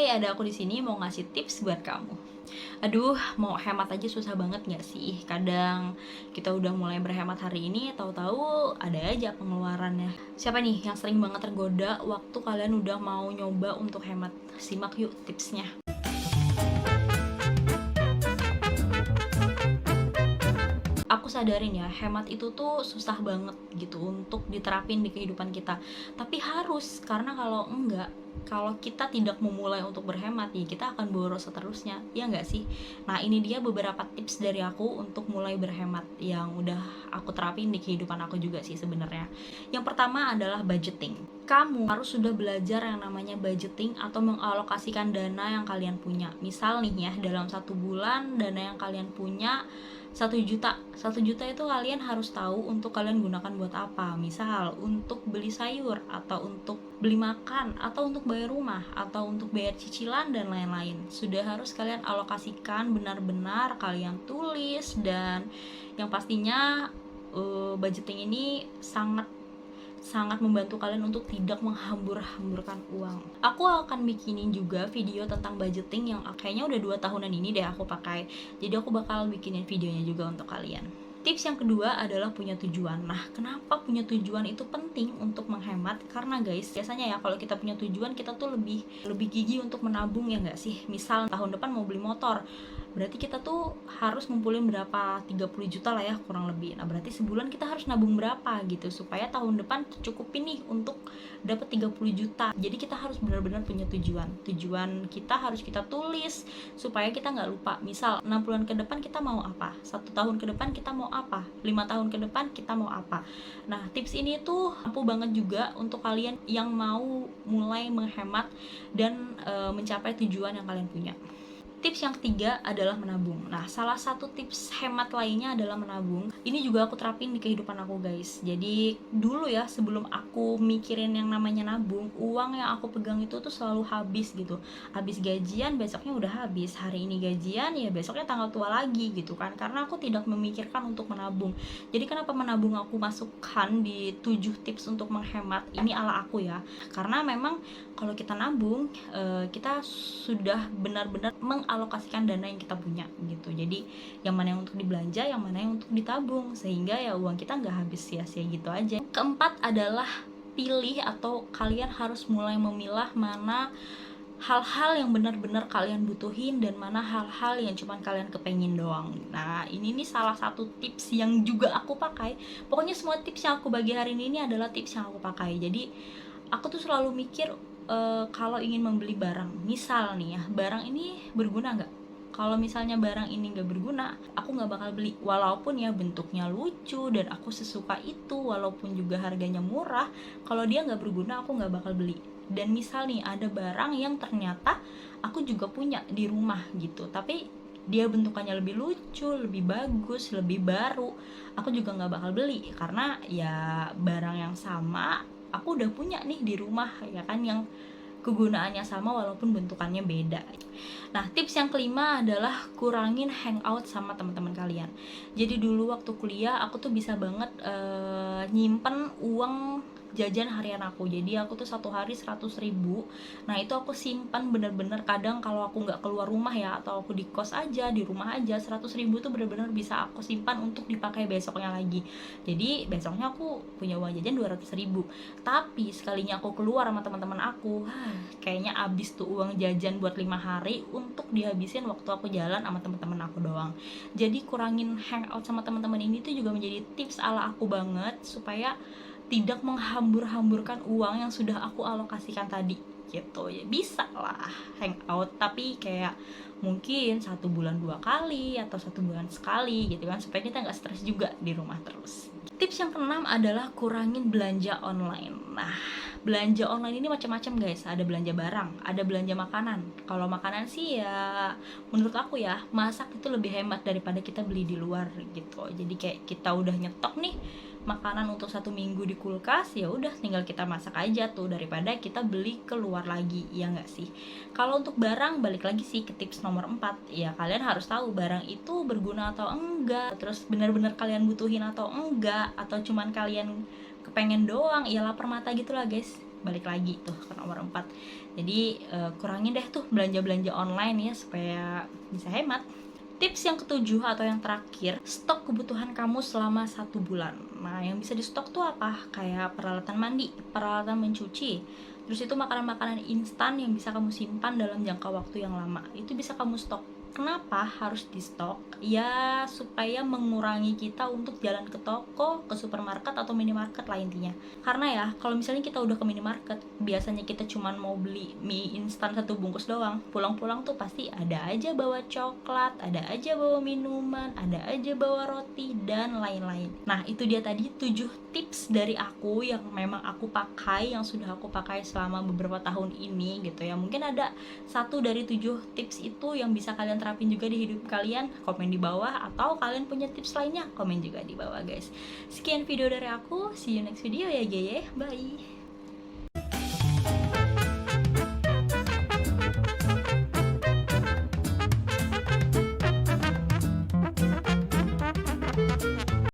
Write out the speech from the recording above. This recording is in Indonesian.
Hai, ada aku di sini mau ngasih tips buat kamu. Aduh, mau hemat aja susah banget gak sih? Kadang kita udah mulai berhemat hari ini, tahu-tahu ada aja pengeluarannya. Siapa nih yang sering banget tergoda waktu kalian udah mau nyoba untuk hemat? Simak yuk tipsnya. Aku sadarin ya, hemat itu tuh susah banget gitu untuk diterapin di kehidupan kita. Tapi harus, karena kalau kita tidak memulai untuk berhemat, ya kita akan boros seterusnya, ya nggak sih? Nah, ini dia beberapa tips dari aku untuk mulai berhemat yang udah aku terapin di kehidupan aku juga sih sebenarnya. Yang pertama adalah budgeting. Kamu harus sudah belajar yang namanya budgeting atau mengalokasikan dana yang kalian punya. Misal nih ya, dalam 1 bulan dana yang kalian punya 1 juta. 1 juta itu kalian harus tahu untuk kalian gunakan buat apa. Misal untuk beli sayur, atau untuk beli makan, atau untuk bayar rumah, atau untuk bayar cicilan dan lain-lain. Sudah harus kalian alokasikan benar-benar, kalian tulis. Dan yang pastinya budgeting ini sangat membantu kalian untuk tidak menghambur-hamburkan uang. Aku akan bikinin juga video tentang budgeting yang kayaknya udah 2 tahunan ini deh aku pakai. Jadi aku bakal bikinin videonya juga untuk kalian. Tips yang kedua adalah punya tujuan. Nah, kenapa punya tujuan itu penting untuk menghemat? Karena guys, biasanya ya kalau kita punya tujuan, kita tuh lebih gigih untuk menabung, ya nggak sih? Misal tahun depan mau beli motor, berarti kita tuh harus ngumpulin berapa, 30 juta lah ya kurang lebih. Nah, berarti sebulan kita harus nabung berapa gitu supaya tahun depan cukupin nih untuk dapat 30 juta. Jadi kita harus benar-benar punya tujuan. Tujuan kita harus kita tulis supaya kita nggak lupa. Misal 6 bulan ke depan kita mau apa, 1 tahun ke depan kita mau apa, 5 tahun ke depan kita mau apa. Nah, tips ini tuh ampuh banget juga untuk kalian yang mau mulai menghemat dan mencapai tujuan yang kalian punya. Tips yang ketiga adalah menabung. Nah, salah satu tips hemat lainnya adalah menabung. Ini juga aku terapin di kehidupan aku, guys. Jadi, dulu ya, sebelum aku mikirin yang namanya nabung, uang yang aku pegang itu tuh selalu habis gitu. Habis gajian, besoknya udah habis. Hari ini gajian, ya besoknya tanggal tua lagi gitu kan. Karena aku tidak memikirkan untuk menabung. Jadi, kenapa menabung aku masukkan di 7 tips untuk menghemat? Ini ala aku ya. Karena memang kalau kita nabung, kita sudah benar-benar mengalokasikan dana yang kita punya gitu. Jadi yang mana yang untuk dibelanja, yang mana yang untuk ditabung, sehingga ya uang kita nggak habis sia-sia gitu aja. Keempat adalah pilih, atau kalian harus mulai memilah mana hal-hal yang benar-benar kalian butuhin dan mana hal-hal yang cuman kalian kepengin doang. Nah, ini nih salah satu tips yang juga aku pakai. Pokoknya semua tips yang aku bagi hari ini adalah tips yang aku pakai. Jadi aku tuh selalu mikir, kalau ingin membeli barang, misal nih ya, barang ini berguna nggak? Kalau misalnya barang ini nggak berguna, aku nggak bakal beli. Walaupun ya bentuknya lucu dan aku sesuka itu, walaupun juga harganya murah, kalau dia nggak berguna aku nggak bakal beli. Dan misal nih ada barang yang ternyata aku juga punya di rumah gitu, tapi dia bentukannya lebih lucu, lebih bagus, lebih baru, aku juga nggak bakal beli. Karena ya barang yang sama aku udah punya nih di rumah, ya kan, yang kegunaannya sama walaupun bentukannya beda. Nah, tips yang kelima adalah kurangin hangout sama teman-teman kalian. Jadi dulu waktu kuliah aku tuh bisa banget nyimpen uang jajan harian aku. Jadi aku tuh 1 hari 100.000. Nah, itu aku simpan bener-bener. Kadang kalau aku nggak keluar rumah ya, atau aku di kos aja, di rumah aja, 100.000 tuh bener-bener bisa aku simpan untuk dipakai besoknya lagi. Jadi besoknya aku punya uang jajan 200.000. Tapi sekalinya aku keluar sama teman-teman aku, kayaknya abis tuh uang jajan buat 5 hari untuk dihabisin waktu aku jalan sama teman-teman aku doang. Jadi kurangin hangout sama teman-teman ini tuh juga menjadi tips ala aku banget supaya tidak menghambur-hamburkan uang yang sudah aku alokasikan tadi gitu. Ya bisa lah hangout, tapi kayak mungkin 1 bulan 2 kali atau 1 bulan sekali gitu kan, supaya kita nggak stres juga di rumah terus. Tips yang keenam adalah kurangin belanja online. Nah, belanja online ini macam-macam guys. Ada belanja barang, ada belanja makanan. Kalau makanan sih ya menurut aku ya, masak itu lebih hemat daripada kita beli di luar gitu. Jadi kayak kita udah nyetok nih makanan untuk 1 minggu di kulkas, ya udah tinggal kita masak aja tuh, daripada kita beli keluar lagi, ya nggak sih? Kalau untuk barang, balik lagi sih ke tips nomor 4, ya kalian harus tahu barang itu berguna atau enggak, terus benar-benar kalian butuhin atau enggak, atau cuman kalian kepengen doang, ya lapar mata gitulah guys. balik lagi tuh ke nomor 4. Jadi kurangin deh tuh belanja-belanja online ya supaya bisa hemat. Tips yang ketujuh atau yang terakhir, stok kebutuhan kamu selama 1 bulan. Nah, yang bisa di stok tuh apa? Kayak peralatan mandi, peralatan mencuci, terus itu makanan-makanan instan yang bisa kamu simpan dalam jangka waktu yang lama. Itu bisa kamu stok. Kenapa harus di stok? Ya supaya mengurangi kita untuk jalan ke toko, ke supermarket atau minimarket lah intinya. Karena ya kalau misalnya kita udah ke minimarket, biasanya kita cuman mau beli mie instan 1 bungkus doang. Pulang-pulang tuh pasti ada aja bawa coklat, ada aja bawa minuman, ada aja bawa roti dan lain-lain. Nah, itu dia tadi 7 tips dari aku yang memang aku pakai, yang sudah aku pakai selama beberapa tahun ini gitu ya. Mungkin ada 1 dari 7 tips itu yang bisa kalian terapin juga di hidup kalian. Komen di bawah, atau kalian punya tips lainnya, komen juga di bawah guys. Sekian video dari aku, see you next video ya, bye.